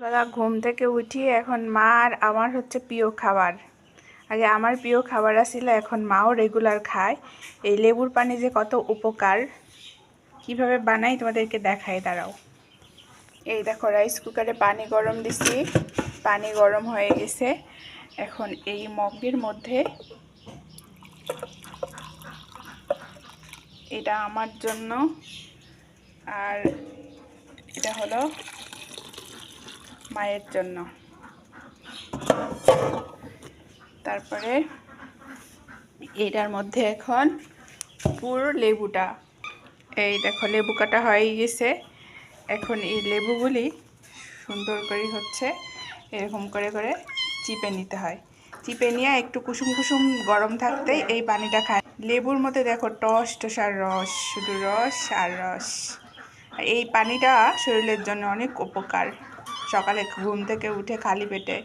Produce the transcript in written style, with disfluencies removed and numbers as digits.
বেলা ঘুম থেকে উঠি, এখন মা আর আমার হচ্ছে প্রিয় খাবার। আগে আমার প্রিয় খাবার আসছিল, এখন মাও রেগুলার খায়। এই লেবুর পানি যে কত উপকার, কিভাবে বানাই তোমাদেরকে দেখাই, দাঁড়াও। এই দেখো, রাইস কুকারে পানি গরম দিছি, পানি গরম হয়ে গেছে। এখন এই মগের মধ্যে, এটা আমার জন্য আর এটা হলো মায়ের জন্য। তারপরে এটার মধ্যে এখন পুরো লেবুটা, এই দেখো লেবু কাটা হয়ে গেছে। এখন এই লেবুগুলি সুন্দর করে হচ্ছে এরকম করে করে চিপে নিতে হয়। চিপে নিয়ে একটু কুসুম কুসুম গরম থাকতেই এই পানিটা খায়। লেবুর মধ্যে দেখো টস টসার রস, শুধু রস আর রস। এই পানিটা শরীরের জন্য অনেক উপকার। সকালে ঘুম থেকে উঠে খালি পেটে